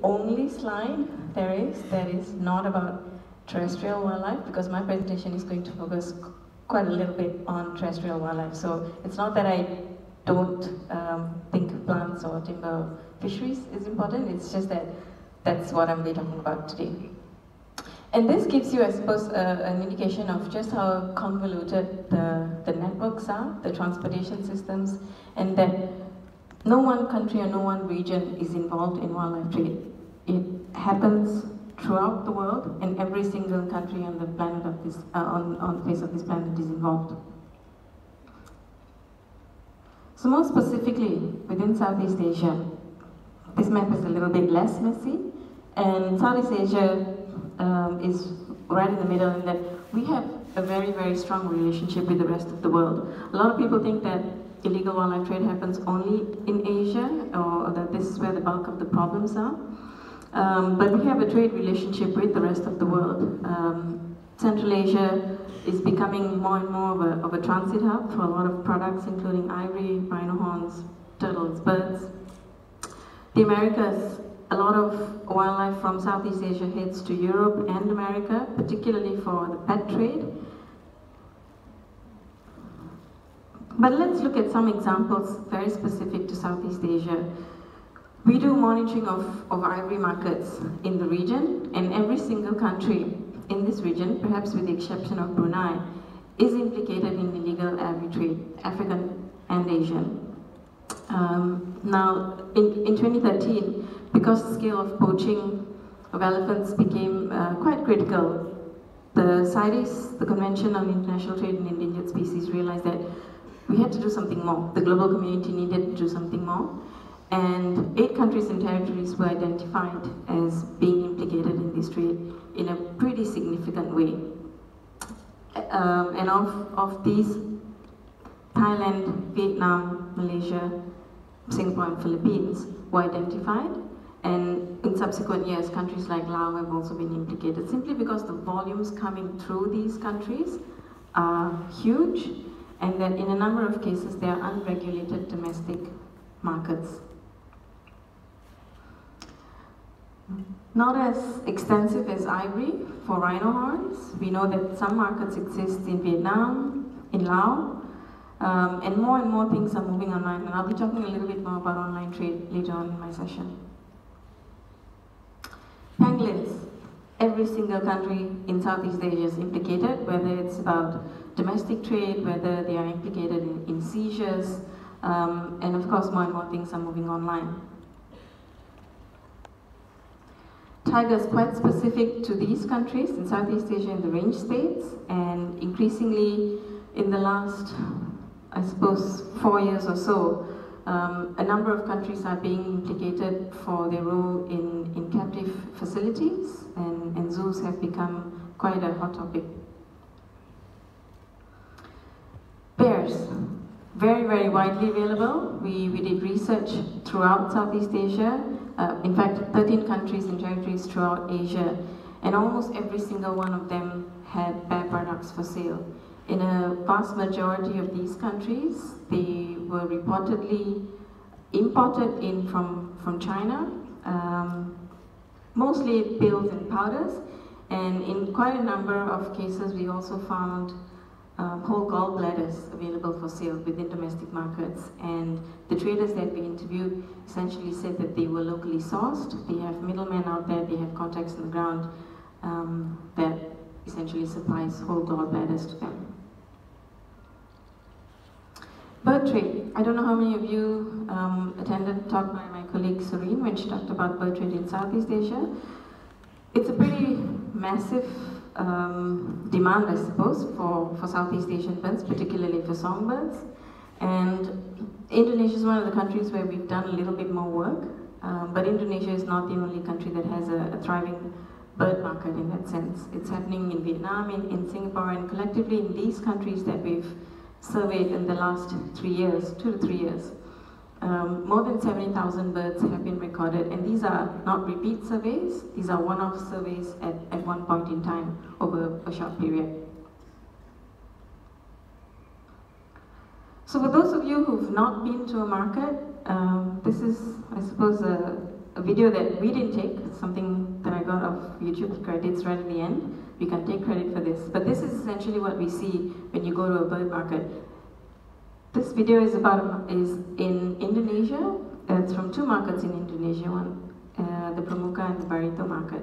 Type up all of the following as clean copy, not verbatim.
only slide there is that is not about terrestrial wildlife, because my presentation is going to focus quite a little bit on terrestrial wildlife. So it's not that I don't think plants or timber fisheries is important, it's just that that's what I'm going to be talking about today. And this gives you, I suppose, an indication of just how convoluted the networks are, the transportation systems, and that no one country or no one region is involved in wildlife trade. It happens throughout the world, and every single country on the planet of this, on the face of this planet is involved. So more specifically, within Southeast Asia, this map is a little bit less messy, and Southeast Asia is right in the middle in that we have a very, very strong relationship with the rest of the world. A lot of people think that illegal wildlife trade happens only in Asia, or that this is where the bulk of the problems are. But we have a trade relationship with the rest of the world. Central Asia is becoming more and more of a transit hub for a lot of products, including ivory, rhino horns, turtles, birds. The Americas, a lot of wildlife from Southeast Asia heads to Europe and America, particularly for the pet trade. But let's look at some examples very specific to Southeast Asia. We do monitoring of ivory markets in the region, and every single country in this region, perhaps with the exception of Brunei, is implicated in illegal ivory trade, African and Asian. Now, in 2013, because the scale of poaching of elephants became quite critical, the CITES, the Convention on International Trade in Endangered Species, realized that we had to do something more. The global community needed to do something more. And 8 countries and territories were identified as being implicated in this trade in a pretty significant way. And of these, Thailand, Vietnam, Malaysia, Singapore and Philippines were identified. And in subsequent years, countries like Laos have also been implicated, simply because the volumes coming through these countries are huge, and that in a number of cases they are unregulated domestic markets. Not as extensive as ivory for rhino horns. We know that some markets exist in Vietnam, in Laos, and more things are moving online. And I'll be talking a little bit more about online trade later on in my session. Pangolins. Every single country in Southeast Asia is implicated, whether it's about domestic trade, whether they are implicated in seizures, and of course more and more things are moving online. Tigers, quite specific to these countries in Southeast Asia in the range states, and increasingly in the last, I suppose, 4 years or so, a number of countries are being implicated for their role in captive facilities, and zoos have become quite a hot topic. Bears, very, very widely available. We did research throughout Southeast Asia, in fact 13 countries and territories throughout Asia, and almost every single one of them had bear products for sale. In a vast majority of these countries, they were reportedly imported in from China, mostly pills and powders, and in quite a number of cases we also found whole gallbladders available for sale within domestic markets. And the traders that we interviewed essentially said that they were locally sourced, they have middlemen out there, they have contacts on the ground that essentially supplies whole gallbladders to them. Bird trade. I don't know how many of you attended a talk by my colleague Sureen when she talked about bird trade in Southeast Asia. It's a pretty massive demand, I suppose, for Southeast Asian birds, particularly for songbirds. And Indonesia is one of the countries where we've done a little bit more work, but Indonesia is not the only country that has a thriving bird market in that sense. It's happening in Vietnam, in Singapore, and collectively in these countries that we've surveyed in the last 3 years, 2 to 3 years. More than 70,000 birds have been recorded, and these are not repeat surveys, these are one-off surveys at one point in time over a short period. So for those of you who've not been to a market, this is, I suppose, a video that we didn't take, something that I got off YouTube credits right at the end. We can take credit for this. But this is essentially what we see when you go to a bird market. This video is in Indonesia. It's from two markets in Indonesia, one the Pramuka and the Barito market.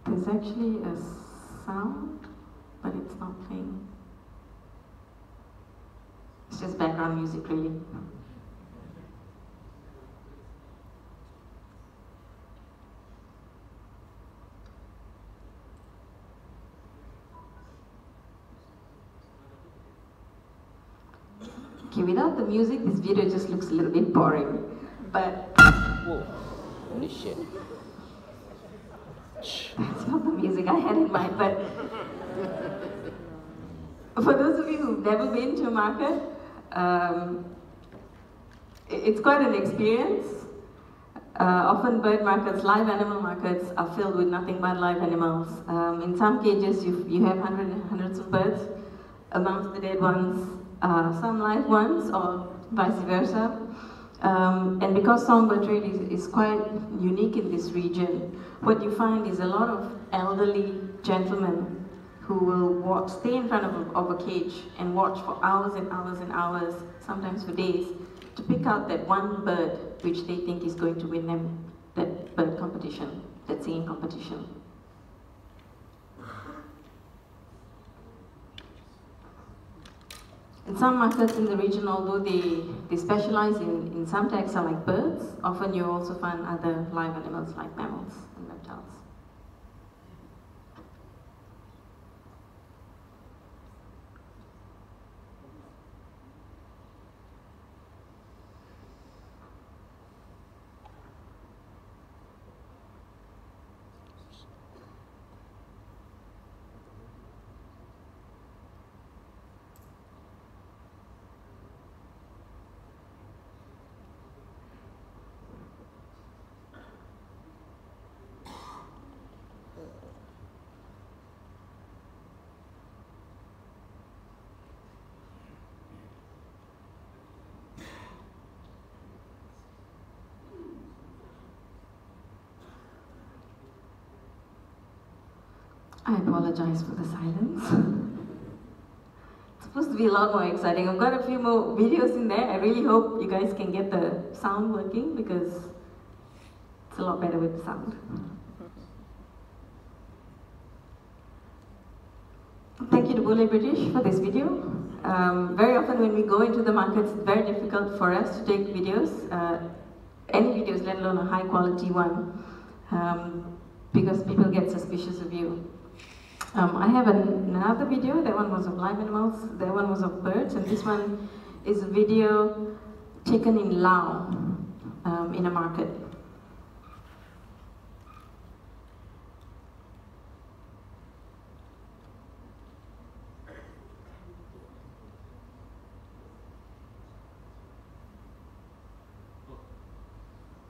There's actually a sound, but it's not playing. It's just background music, really. Okay, without the music, this video just looks a little bit boring, but... Whoa, holy shit. That's not the music I had in mind, but... For those of you who've never been to a market, it's quite an experience. Often bird markets, live animal markets, are filled with nothing but live animals. In some cages, you have hundreds of birds. Amongst the dead ones, some live ones, or vice versa. And because songbird trade is quite unique in this region, what you find is a lot of elderly gentlemen who will stay in front of a cage and watch for hours and hours and hours, sometimes for days, to pick out that one bird which they think is going to win them that bird competition, that singing competition. In some markets in the region, although they specialize in some taxa like birds, often you also find other live animals like mammals and reptiles. I apologize for the silence. It's supposed to be a lot more exciting. I've got a few more videos in there. I really hope you guys can get the sound working because it's a lot better with the sound. Thank you to Bule British for this video. Very often when we go into the markets, it's very difficult for us to take videos, any videos, let alone a high quality one, because people get suspicious of you. I have another video. That one was of live animals, that one was of birds, and this one is a video taken in Laos, in a market.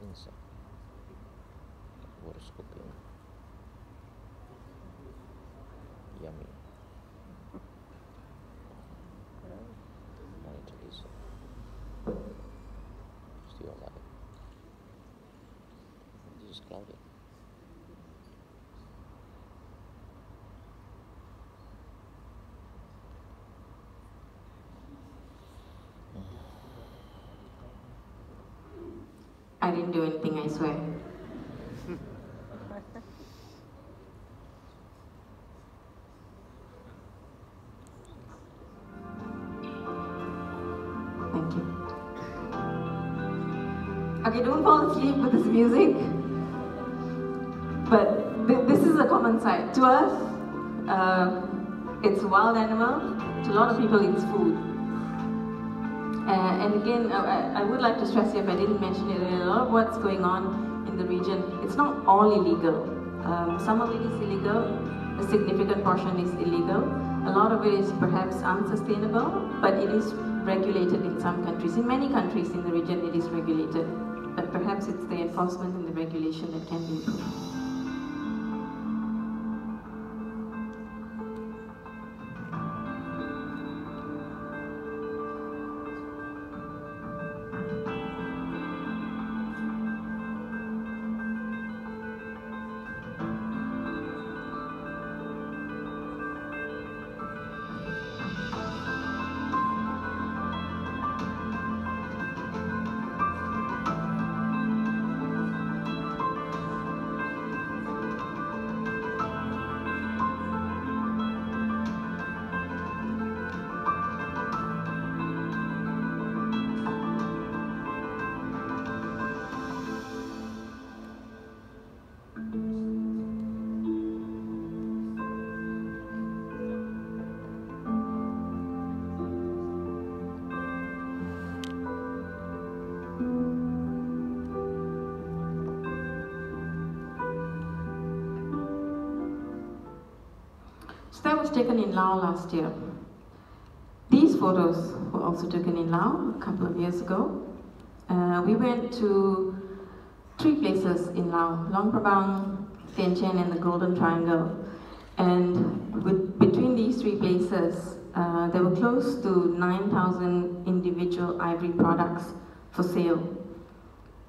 Insect. What a scorpion. Yummy. Monitor this. Still alive. This is clouded. I didn't do anything, I swear. Thank you. Okay, don't fall asleep with this music. But this is a common sight. To us, it's a wild animal. To a lot of people, it's food. And again, I would like to stress here, if I didn't mention it, a lot of what's going on in the region, it's not all illegal. Some of it is illegal, a significant portion is illegal. A lot of it is perhaps unsustainable, but it is regulated in some countries. In many countries in the region, it is regulated. But perhaps it's the enforcement and the regulation that can be improved. that was taken in Laos last year. These photos were also taken in Laos a couple of years ago. We went to 3 places in Laos: Luang Prabang, Tien Chen, and the Golden Triangle. And between these 3 places, there were close to 9,000 individual ivory products for sale.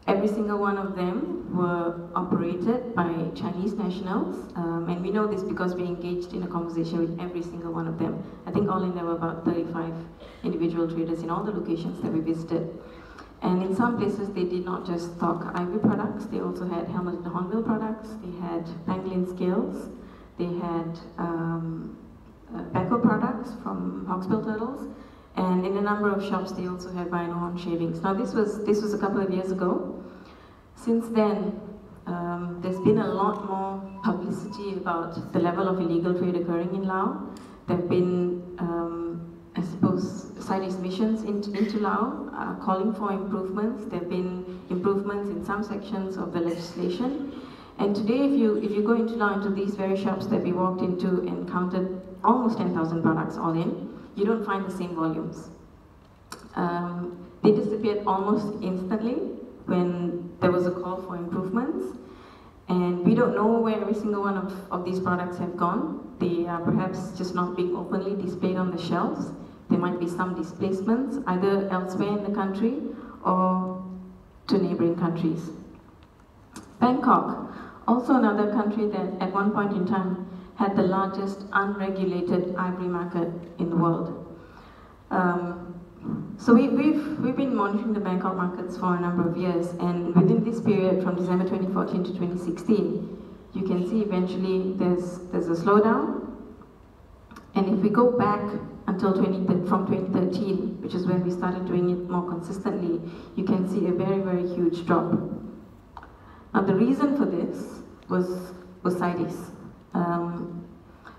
Every single one of them were operated by Chinese nationals, and we know this because we engaged in a conversation with every single one of them. I think all in there were about 35 individual traders in all the locations that we visited. And in some places, they did not just stock ivory products, they also had helmet and hornbill products, they had pangolin scales, they had Beko products from hawksbill turtles, and in a number of shops they also had rhino horn shavings. Now this was a couple of years ago. Since then, there's been a lot more publicity about the level of illegal trade occurring in Laos. There have been, I suppose, CITES missions into Laos calling for improvements. There have been improvements in some sections of the legislation. And today, if you go into Laos, into these very shops that we walked into and counted almost 10,000 products all in, you don't find the same volumes. They disappeared almost instantly when there was a call for improvements. And we don't know where every single one of these products have gone. They are perhaps just not being openly displayed on the shelves. There might be some displacements, either elsewhere in the country or to neighboring countries. Bangkok, also another country that at one point in time had the largest unregulated ivory market in the world. So we've been monitoring the Bangkok markets for a number of years, and within this period from December 2014 to 2016, you can see eventually there's a slowdown. And if we go back until from 2013, which is when we started doing it more consistently, you can see a very, very huge drop. Now the reason for this was CITES.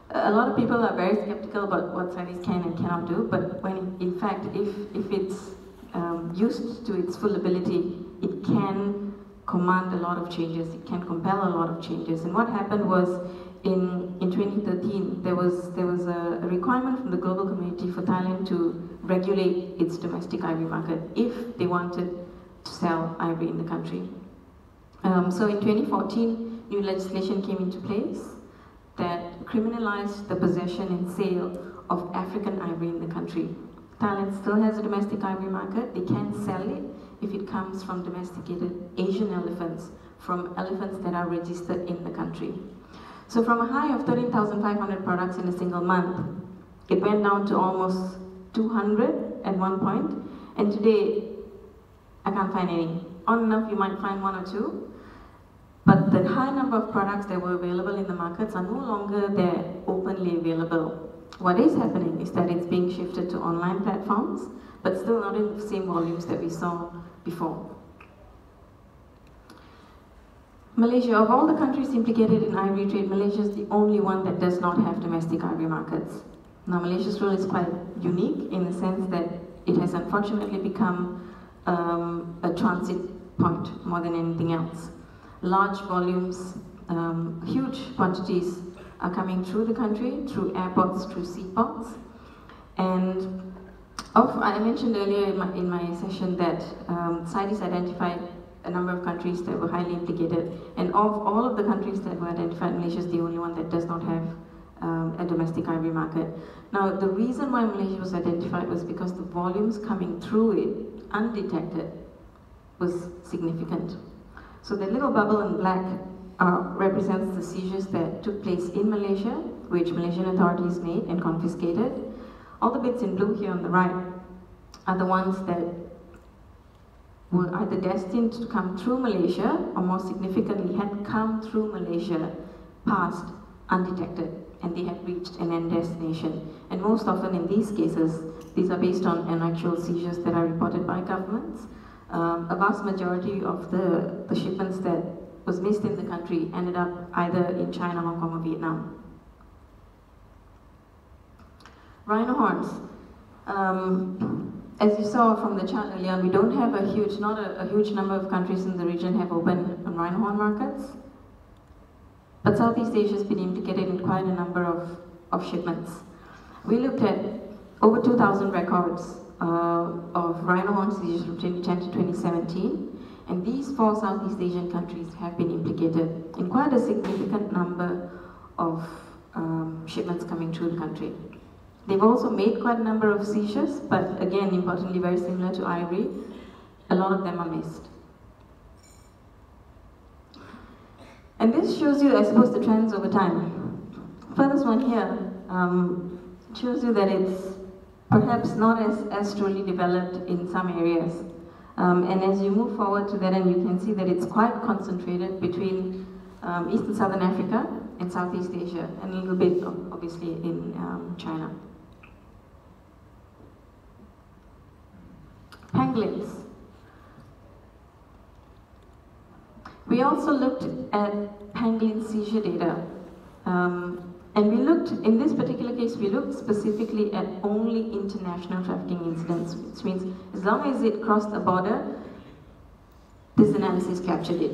A lot of people are very skeptical about what CITES can and cannot do, but when in fact, if it's used to its full ability, it can command a lot of changes, it can compel a lot of changes. And what happened was, in 2013, there was a requirement from the global community for Thailand to regulate its domestic ivory market if they wanted to sell ivory in the country. So in 2014, new legislation came into place that criminalized the possession and sale of African ivory in the country. Thailand still has a domestic ivory market. They can sell it if it comes from domesticated Asian elephants, from elephants that are registered in the country. So from a high of 13,500 products in a single month, it went down to almost 200 at one point, and today I can't find any. On and off you might find 1 or 2, but the high number of products that were available in the markets are no longer there openly available. What is happening is that it's being shifted to online platforms, but still not in the same volumes that we saw before. Malaysia, of all the countries implicated in ivory trade, Malaysia is the only one that does not have domestic ivory markets. Now Malaysia's role is quite unique in the sense that it has unfortunately become a transit point more than anything else. Large volumes, huge quantities are coming through the country, through airports, through seaports. And I mentioned earlier in my session that CITES identified a number of countries that were highly implicated. And of all of the countries that were identified, Malaysia is the only one that does not have a domestic ivory market. Now, the reason why Malaysia was identified was because the volumes coming through it, undetected, was significant. So the little bubble in black represents the seizures that took place in Malaysia, which Malaysian authorities made and confiscated. All the bits in blue here on the right are the ones that were either destined to come through Malaysia, or more significantly had come through Malaysia, passed undetected, and they had reached an end destination. And most often in these cases, these are based on actual seizures that are reported by governments. A vast majority of the shipments that was missed in the country ended up either in China, Hong Kong, or Vietnam. Rhino horns. As you saw from the chart earlier, we don't have a huge number of countries in the region have open rhino horn markets. But Southeast Asia has been implicated in quite a number of of shipments. We looked at over 2,000 records of rhino horn seizures from 2010 to 2017, and these 4 Southeast Asian countries have been implicated in quite a significant number of shipments coming through the country. They've also made quite a number of seizures, but again, importantly, very similar to ivory, a lot of them are missed. And this shows you, I suppose, the trends over time. Furthest one here shows you that it's perhaps not as truly developed in some areas. And as you move forward to that end, you can see that it's quite concentrated between East and Southern Africa and Southeast Asia, and a little bit, obviously, in China. Pangolins. We also looked at pangolin seizure data. And we looked, in this particular case, we looked specifically at only international trafficking incidents, which means as long as it crossed the border, this analysis captured it.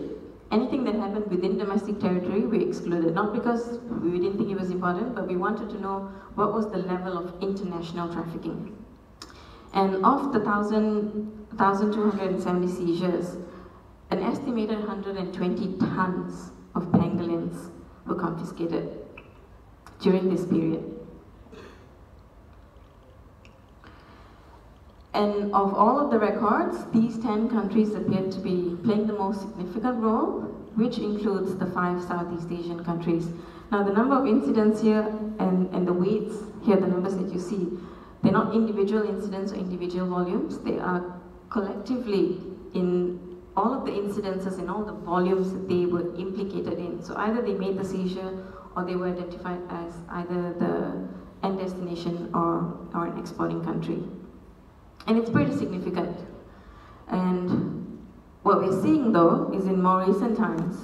Anything that happened within domestic territory, we excluded. Not because we didn't think it was important, but we wanted to know what was the level of international trafficking. And of the 1,270 seizures, an estimated 120 tons of pangolins were confiscated during this period. And of all of the records, these 10 countries appear to be playing the most significant role, which includes the 5 Southeast Asian countries. Now the number of incidents here and the weights here, the numbers that you see, they're not individual incidents or individual volumes, they are collectively in all of the incidences and all the volumes that they were implicated in. So either they made the seizure or they were identified as either the end destination or an exporting country. And it's pretty significant. And what we're seeing though is in more recent times,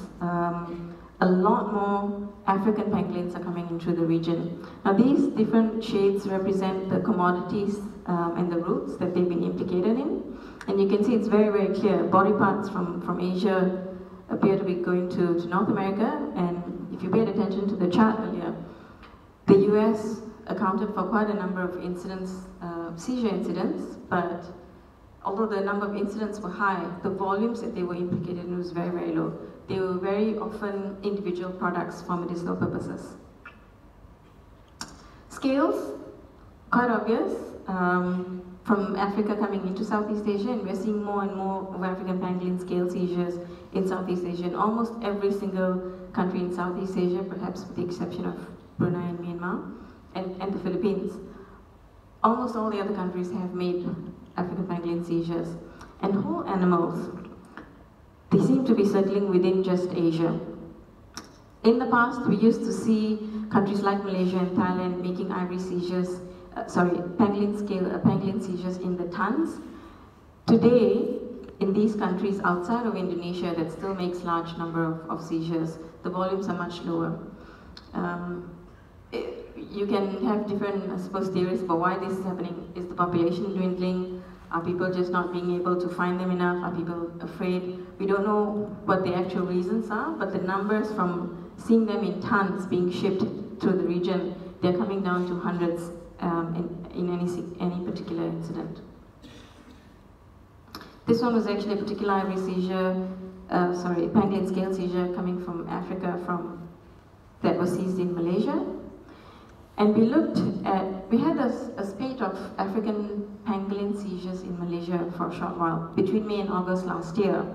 a lot more African pangolins are coming into the region. Now these different shades represent the commodities and the routes that they've been implicated in. And you can see it's very, very clear. Body parts from Asia appear to be going to North America. And if you paid attention to the chart earlier, the US accounted for quite a number of incidents, seizure incidents, but although the number of incidents were high, the volumes that they were implicated in was very, very low. They were very often individual products for medicinal purposes. Scales, quite obvious, from Africa coming into Southeast Asia, and we're seeing more and more of African pangolin scale seizures in Southeast Asia. In almost every single country in Southeast Asia, perhaps with the exception of Brunei and Myanmar, and the Philippines. Almost all the other countries have made African pangolin seizures. And whole animals, they seem to be circling within just Asia. In the past, we used to see countries like Malaysia and Thailand making ivory seizures, pangolin seizures in the tons. Today, in these countries outside of Indonesia that still makes large number of seizures, the volumes are much lower. You can have different, I suppose, theories about why this is happening. Is the population dwindling? Are people just not being able to find them enough? Are people afraid? We don't know what the actual reasons are, but the numbers from seeing them in tons being shipped through the region, they're coming down to hundreds in any particular incident. This one was actually a particular ivory seizure, pangolin scale seizure coming from Africa that was seized in Malaysia. And we had a spate of African pangolin seizures in Malaysia for a short while, between May and August last year.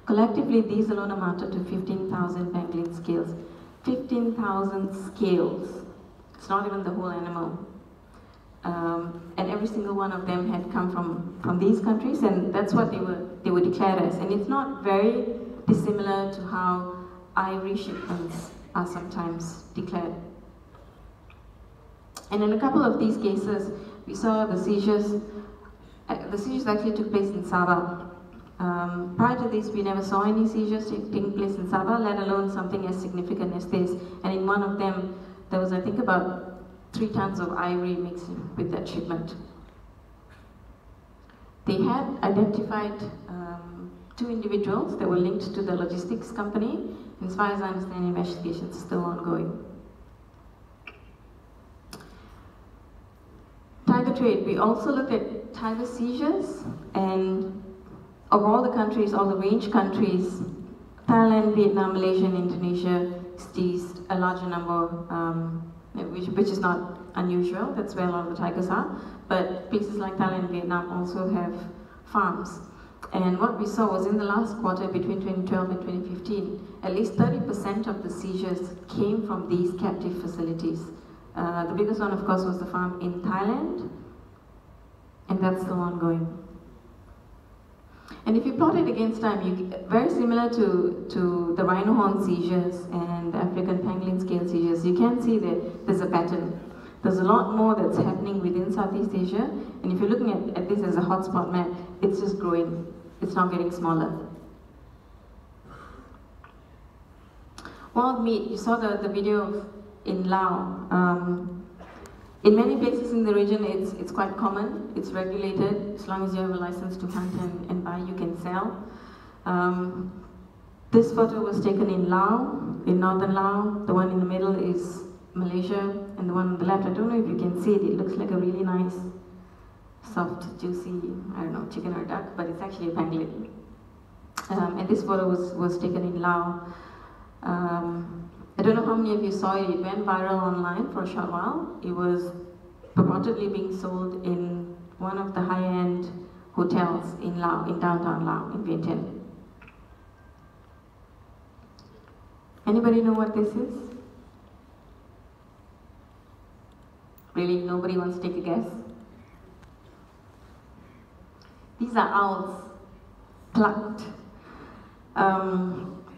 Collectively, these alone amounted to 15,000 pangolin scales. 15,000 scales. It's not even the whole animal. And every single one of them had come from these countries, and that's what they were declared as. And it's not very dissimilar to how ivory shipments are sometimes declared. And in a couple of these cases, we saw the seizures actually took place in Sabah. Prior to this, we never saw any seizures taking place in Sabah, let alone something as significant as this. And in one of them, there was, I think, about 3 tons of ivory mixed with that shipment. They had identified 2 individuals that were linked to the logistics company. As far as I understand, investigations are still ongoing. trade, we also looked at tiger seizures, and of all the countries, all the range countries, Thailand, Vietnam, Malaysia, and Indonesia seized a larger number, which is not unusual. That's where a lot of the tigers are. But places like Thailand and Vietnam also have farms. And what we saw was in the last quarter between 2012 and 2015, at least 30% of the seizures came from these captive facilities. The biggest one, of course, was the farm in Thailand, and that's still ongoing. And if you plot it against time, very similar to the rhino horn seizures and the African pangolin scale seizures, you can see that there's a pattern. There's a lot more that's happening within Southeast Asia, and if you're looking at this as a hotspot map, it's just growing. It's not getting smaller. Wild meat, you saw the video in Laos. In many places in the region, it's quite common. It's regulated. As long as you have a license to hunt and buy, you can sell. This photo was taken in Laos, in northern Laos. The one in the middle is Malaysia, and the one on the left, I don't know if you can see it. It looks like a really nice, soft, juicy, I don't know, chicken or duck, but it's actually a pangolin. And this photo was taken in Laos. I don't know how many of you saw it. It went viral online for a short while. It was purportedly being sold in one of the high-end hotels in Laos, in downtown Laos, in Vientiane. Anybody know what this is? Really, nobody wants to take a guess? These are owls, plucked.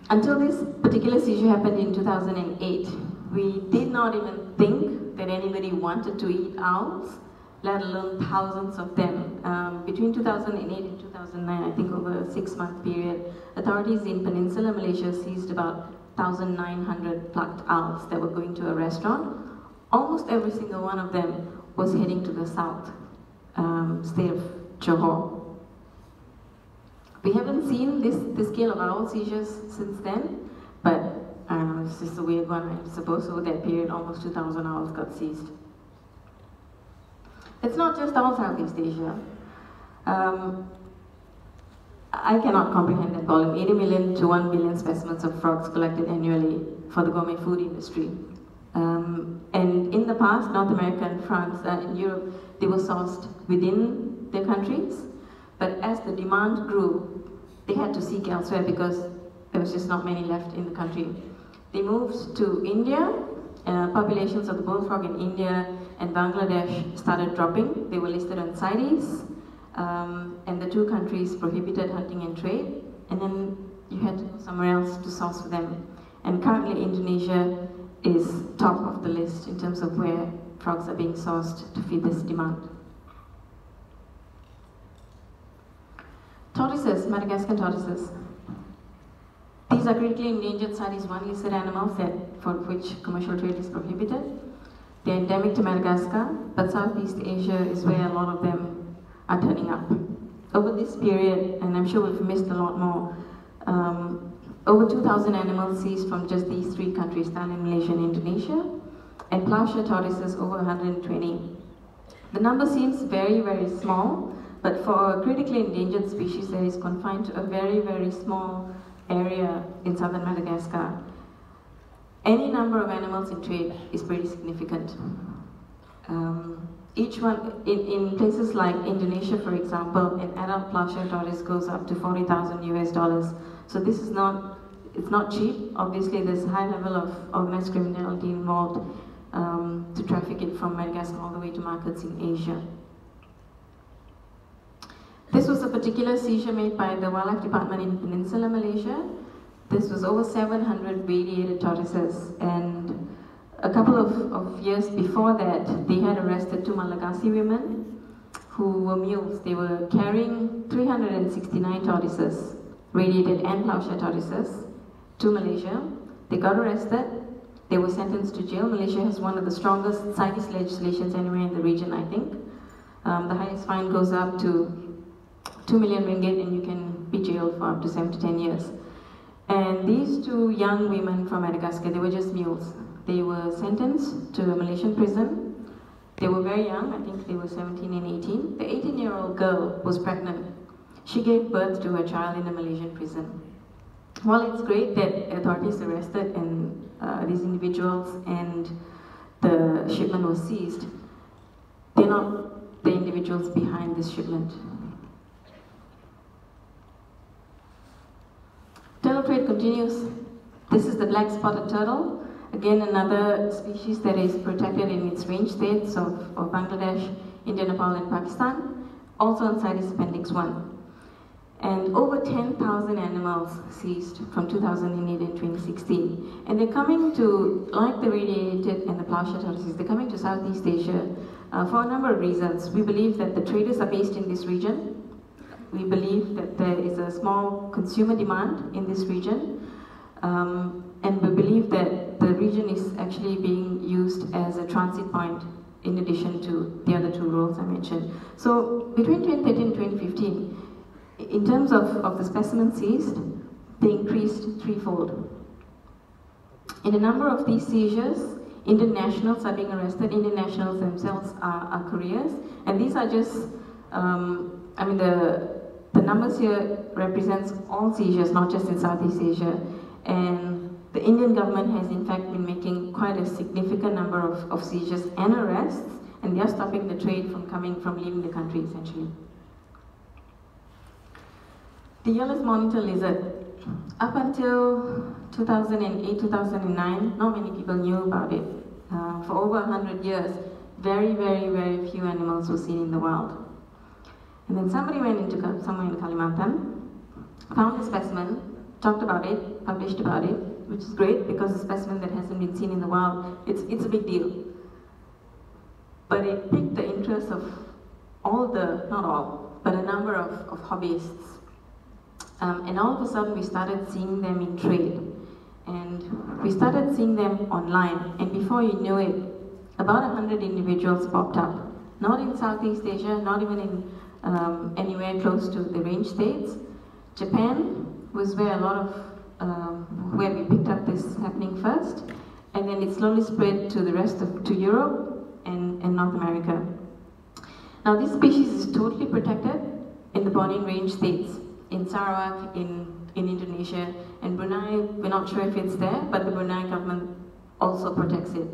Until this particular seizure happened in 2008, we did not even think that anybody wanted to eat owls, let alone thousands of them. Between 2008 and 2009, I think over a 6-month period, authorities in Peninsular Malaysia seized about 1,900 plucked owls that were going to a restaurant. Almost every single one of them was heading to the south, state of Johor. We haven't seen this scale of owl seizures since then, but I don't know, it's just a weird one, I suppose. Over that period, almost 2,000 owls got seized. It's not just all Southeast Asia. I cannot comprehend that volume. 80 million to 1 billion specimens of frogs collected annually for the gourmet food industry. And in the past, North America and France and Europe, they were sourced within their countries. But as the demand grew, they had to seek elsewhere because there was just not many left in the country. They moved to India. Populations of the bullfrog in India and Bangladesh started dropping. They were listed on CITES, and the two countries prohibited hunting and trade. And then you had to go somewhere else to source for them. And currently Indonesia is top of the list in terms of where frogs are being sourced to feed this demand. Tortoises, Madagascar tortoises. These are critically endangered CITES 1 listed animals for which commercial trade is prohibited. They're endemic to Madagascar, but Southeast Asia is where a lot of them are turning up. Over this period, and I'm sure we've missed a lot more, over 2,000 animals seized from just these 3 countries, Thailand, Malaysia, and Indonesia, and plowshare tortoises over 120. The number seems very, very small, but for a critically endangered species that is confined to a very, very small area in southern Madagascar, any number of animals in trade is pretty significant. Each one, in places like Indonesia, for example, an adult plowshare tortoise goes up to $40,000 US. So this is not, it's not cheap. Obviously, there's a high level of organized criminality involved to traffic it from Madagascar all the way to markets in Asia. This was a particular seizure made by the Wildlife Department in Peninsular Malaysia. This was over 700 radiated tortoises, and a couple of years before that, they had arrested 2 Malagasy women who were mules. They were carrying 369 tortoises, radiated and plowshare tortoises, to Malaysia. They got arrested. They were sentenced to jail. Malaysia has one of the strongest CITES legislations anywhere in the region, I think. The highest fine goes up to 2 million ringgit, and you can be jailed for up to 7 to 10 years. And these 2 young women from Madagascar, they were just mules. They were sentenced to a Malaysian prison, They were very young, I think they were 17 and 18. The 18-year-old girl was pregnant. She gave birth to her child in a Malaysian prison. While it's great that authorities arrested and these individuals and the shipment was seized, they're not the individuals behind this shipment. Turtle trade continues. This is the black spotted turtle. Again, another species that is protected in its range states of Bangladesh, India, Nepal, and Pakistan. Also on CITES Appendix 1. And over 10,000 animals seized from 2008 and 2016. And they're coming to, like the radiated and the plowshare tortoises, they're coming to Southeast Asia for a number of reasons. We believe that the traders are based in this region. We believe that there is a small consumer demand in this region. And we believe that the region is actually being used as a transit point in addition to the other two roles I mentioned. So between 2013 and 2015, in terms of the specimens seized, they increased threefold. In a number of these seizures, Indian nationals are being arrested. Indian nationals themselves are couriers. And these are just, the numbers here represents all seizures, not just in Southeast Asia. And the Indian government has in fact been making quite a significant number of seizures and arrests, and they are stopping the trade from leaving the country essentially. The yellow monitor lizard. Up until 2008, 2009, not many people knew about it. For over 100 years, very, very, very few animals were seen in the wild. And then somebody went into somewhere in Kalimantan, found a specimen, talked about it, published about it, which is great because a specimen that hasn't been seen in the wild, it's a big deal. But it piqued the interest of not all, but a number of hobbyists. And all of a sudden we started seeing them in trade. And we started seeing them online. And before you knew it, about 100 individuals popped up. Not in Southeast Asia, not even in anywhere close to the range states. Japan was where a lot of, where we picked up this happening first. And then it slowly spread to the rest to Europe and North America. Now this species is totally protected in the Borneo range states. In Sarawak, in Indonesia, and Brunei, we're not sure if it's there, but the Brunei government also protects it.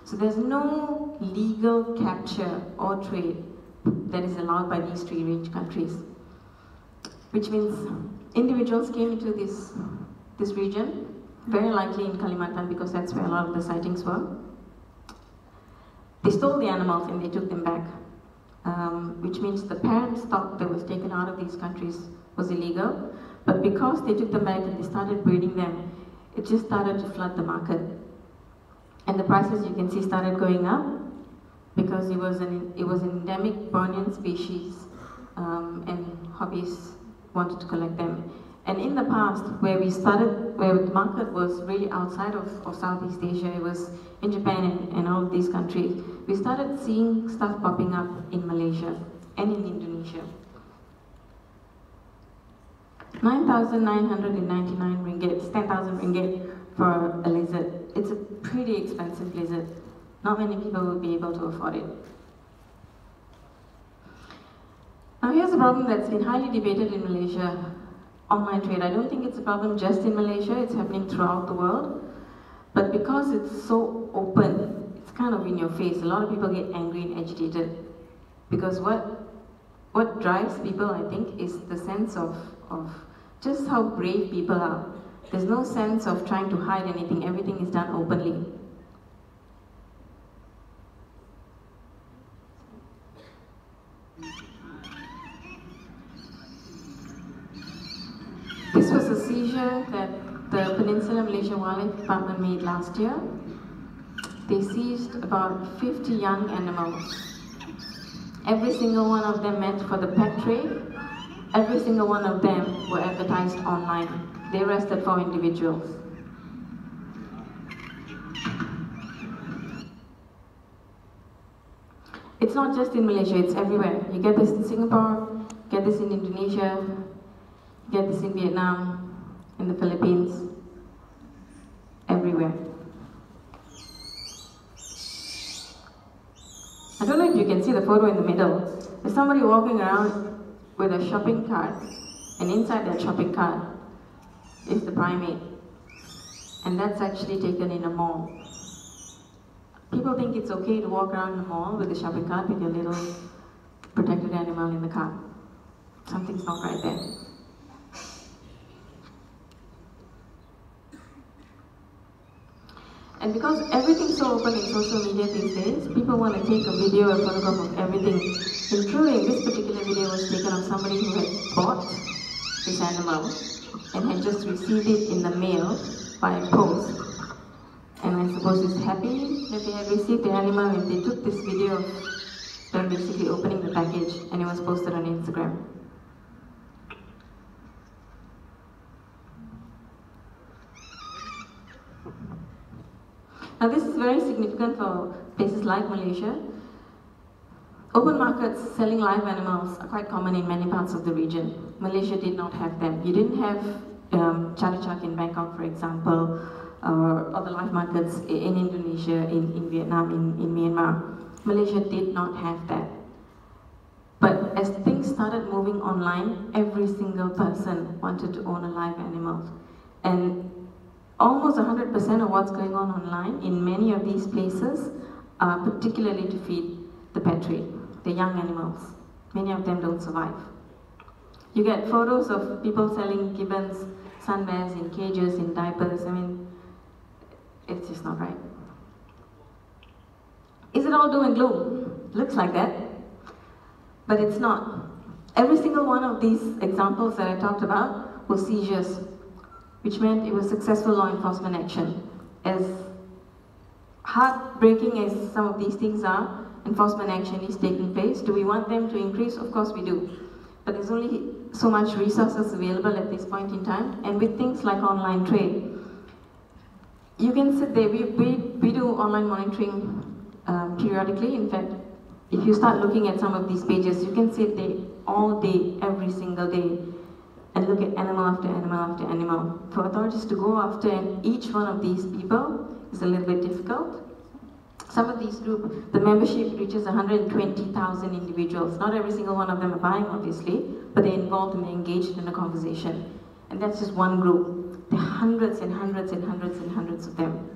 So there's no legal capture or trade that is allowed by these three range countries. Which means individuals came into this region, very likely in Kalimantan because that's where a lot of the sightings were. They stole the animals and they took them back, which means the parent stock that was taken out of these countries was illegal, but because they took them back and they started breeding them, it just started to flood the market. And the prices, you can see, started going up because it was an endemic Bornean species, and hobbyists wanted to collect them. And in the past, where the market was really outside of Southeast Asia, it was in Japan and all of these countries, we started seeing stuff popping up in Malaysia and in Indonesia. 9,999 ringgit, 10,000 ringgit for a lizard. It's a pretty expensive lizard. Not many people will be able to afford it. Now here's a problem that's been highly debated in Malaysia, online trade. I don't think it's a problem just in Malaysia, it's happening throughout the world. But because it's so open, it's kind of in your face. A lot of people get angry and agitated. Because what drives people, I think, is the sense of just how brave people are. There's no sense of trying to hide anything. Everything is done openly. This was a seizure that the Peninsular Malaysia Wildlife Department made last year. They seized about 50 young animals. Every single one of them meant for the pet trade. Every single one of them were advertised online. They arrested 4 individuals. It's not just in Malaysia, it's everywhere. You get this in Singapore, get this in Indonesia, get this in Vietnam, in the Philippines, everywhere. I don't know can see the photo in the middle. There's somebody walking around with a shopping cart, and inside that shopping cart is the primate. And that's actually taken in a mall. People think it's okay to walk around the mall with a shopping cart with your little protected animal in the cart. Something's not right there. And because everything's so open in social media these days, people want to take a video or photograph of everything, including this particular video was taken of somebody who had bought this animal and had just received it in the mail by post. And I suppose he's happy that they had received the animal, and they took this video of them basically opening the package, and it was posted on Instagram. Now this is very significant for places like Malaysia. Open markets selling live animals are quite common in many parts of the region. Malaysia did not have them. You didn't have Chatuchak in Bangkok, for example, or other live markets in Indonesia, in Vietnam, in Myanmar. Malaysia did not have that. But as things started moving online, every single person wanted to own a live animal. And almost 100% of what's going on online in many of these places are particularly to feed the pet trade, the young animals. Many of them don't survive. You get photos of people selling gibbons, SUNBEARs in cages, in diapers. I mean, it's just not right. Is it all doom and gloom? Looks like that, but it's not. Every single one of these examples that I talked about was seizures, which meant it was successful law enforcement action. As heartbreaking as some of these things are, enforcement action is taking place. Do we want them to increase? Of course we do. But there's only so much resources available at this point in time, and with things like online trade, you can sit there, we do online monitoring periodically. In fact, if you start looking at some of these pages, you can sit there all day, every single day, and look at animal after animal after animal. For authorities to go after each one of these people is a little bit difficult. Some of these groups, the membership reaches 120,000 individuals. Not every single one of them are buying, obviously, but they're involved and they're engaged in a conversation. And that's just one group. There are hundreds and hundreds and hundreds and hundreds of them.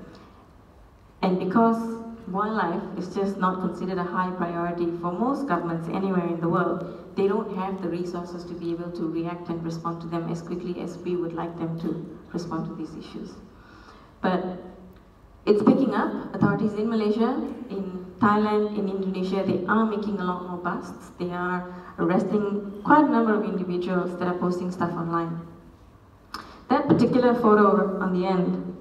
And because wildlife is just not considered a high priority for most governments anywhere in the world, they don't have the resources to be able to react and respond to them as quickly as we would like them to respond to these issues. But it's picking up. Authorities in Malaysia, in Thailand, in Indonesia, they are making a lot more busts. They are arresting quite a number of individuals that are posting stuff online. That particular photo on the end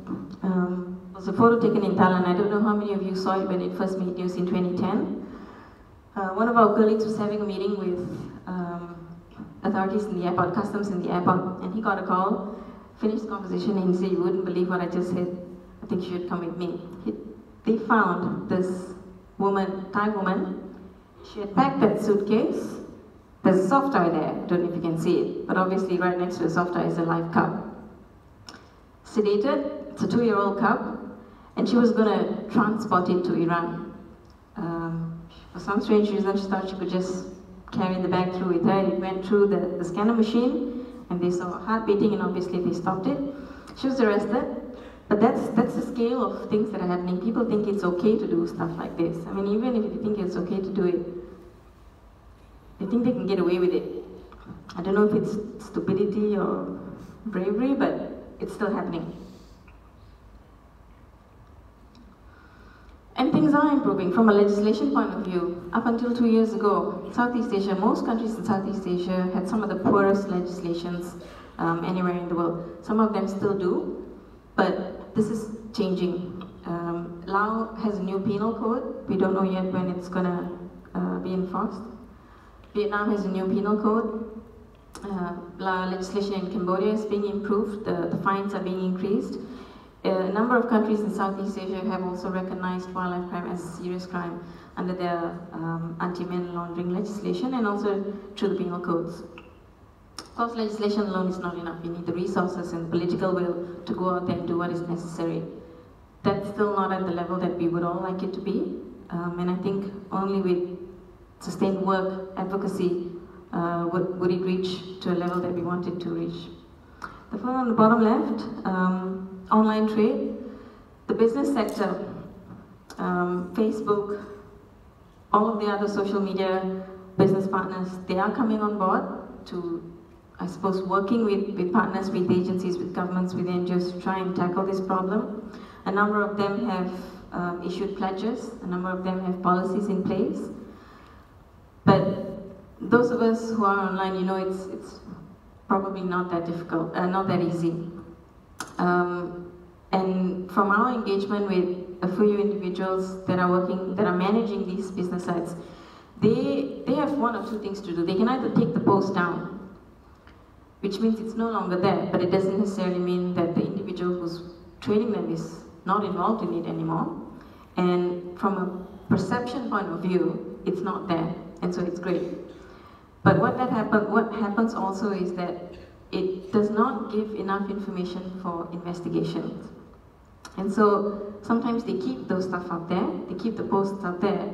was a photo taken in Thailand. I don't know how many of you saw it when it first made news in 2010. One of our colleagues was having a meeting with authorities in the airport, customs in the airport, and he got a call, finished the conversation, and he said, "You wouldn't believe what I just said. I think you should come with me." They found this woman, Thai woman. She had packed that suitcase. There's a soft toy there. I don't know if you can see it, but obviously right next to the soft toy is a live cub. Sedated, it's a 2-year-old cub, and she was going to transport it to Iran. For some strange reason, she thought she could just carry the bag through with her. It went through the scanner machine, and they saw her heart beating, and obviously they stopped it. She was arrested. But that's the scale of things that are happening. People think it's okay to do stuff like this. I mean, even if you think it's okay to do it, they think they can get away with it. I don't know if it's stupidity or bravery, but it's still happening. And things are improving from a legislation point of view. Up until 2 years ago, Southeast Asia, most countries in Southeast Asia had some of the poorest legislations anywhere in the world. Some of them still do. But this is changing. Laos has a new penal code. We don't know yet when it's going to be enforced. Vietnam has a new penal code. Legislation in Cambodia is being improved. The fines are being increased. A number of countries in Southeast Asia have also recognized wildlife crime as a serious crime under their anti-money laundering legislation and also through the penal codes. Of course, legislation alone is not enough. You need the resources and the political will to go out there and do what is necessary. That's still not at the level that we would all like it to be. And I think only with sustained work, advocacy, would it reach to a level that we want it to reach. The one on the bottom left, online trade, the business sector, Facebook, all of the other social media business partners, they are coming on board to, I suppose, working with partners, with agencies, with governments, with NGOs to try and tackle this problem. A number of them have issued pledges, a number of them have policies in place. But those of us who are online, you know, it's probably not that difficult, not that easy. And from our engagement with a few individuals that are managing these business sites, they have one or two things to do. They can either take the post down, which means it's no longer there, but it doesn't necessarily mean that the individual who's trading them is not involved in it anymore. And from a perception point of view, it's not there, and so it's great. But what happens also is that it does not give enough information for investigations. And so sometimes they keep those stuff up there, they keep the posts up there,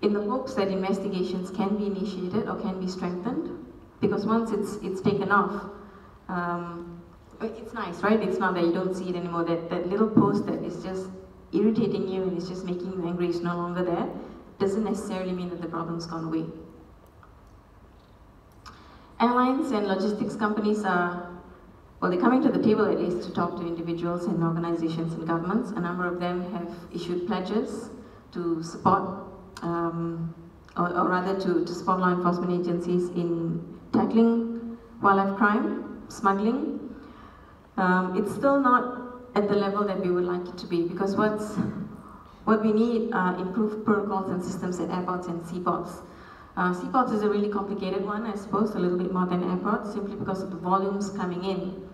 in the hopes that investigations can be initiated or can be strengthened. Because once it's taken off, it's nice, right? It's not that you don't see it anymore. That little post that is just irritating you and is just making you angry is no longer there. Doesn't necessarily mean that the problem's gone away. Airlines and logistics companies are, well, they're coming to the table at least to talk to individuals and organizations and governments. A number of them have issued pledges to support, or rather to support law enforcement agencies in tackling wildlife crime, smuggling. It's still not at the level that we would like it to be, because what we need are improved protocols and systems at airports and seaports. Seaports is a really complicated one, I suppose, a little bit more than airports, simply because of the volumes coming in,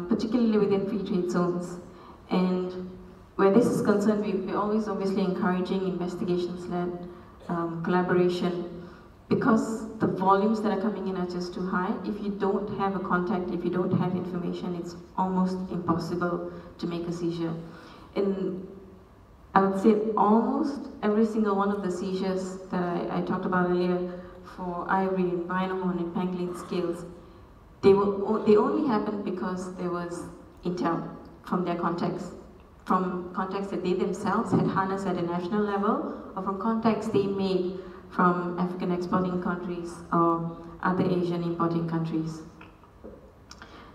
particularly within free trade zones. And where this is concerned, we're always obviously encouraging investigations-led collaboration, because the volumes that are coming in are just too high. If you don't have a contact, if you don't have information, it's almost impossible to make a seizure. And I would say almost every single one of the seizures that I talked about earlier for ivory and rhino horn and pangolin scales, they only happened because there was intel from their contacts, from contacts that they themselves had harnessed at a national level, or from contacts they made from African exporting countries or other Asian importing countries.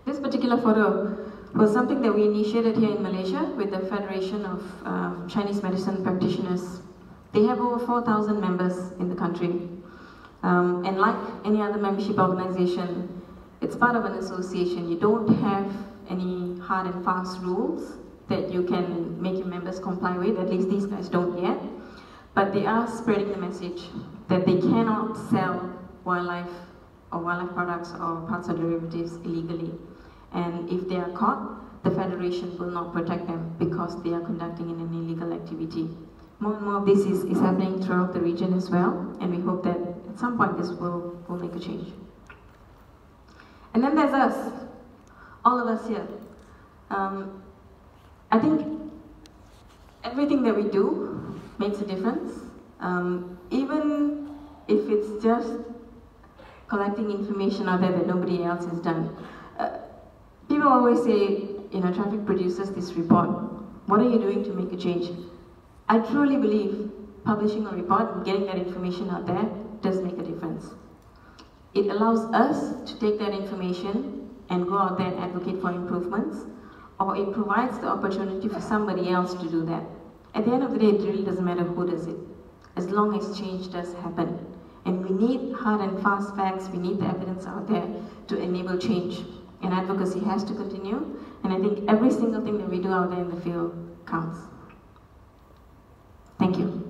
This particular photo was something that we initiated here in Malaysia with the Federation of Chinese Medicine Practitioners. They have over 4,000 members in the country. And like any other membership organization, it's part of an association. You don't have any hard and fast rules that you can make your members comply with, at least these guys don't yet. But they are spreading the message that they cannot sell wildlife or wildlife products or parts or derivatives illegally. And if they are caught, the Federation will not protect them because they are conducting an illegal activity. More and more of this is happening throughout the region as well, and we hope that at some point this will make a change. And then there's us, all of us here. I think everything that we do makes a difference, even if it's just collecting information out there that nobody else has done. People always say, you know, traffic produces this report. What are you doing to make a change? I truly believe publishing a report and getting that information out there does make a difference. It allows us to take that information and go out there and advocate for improvements, or it provides the opportunity for somebody else to do that. At the end of the day, it really doesn't matter who does it, as long as change does happen. And we need hard and fast facts, we need the evidence out there to enable change. And advocacy has to continue, and I think every single thing that we do out there in the field counts. Thank you.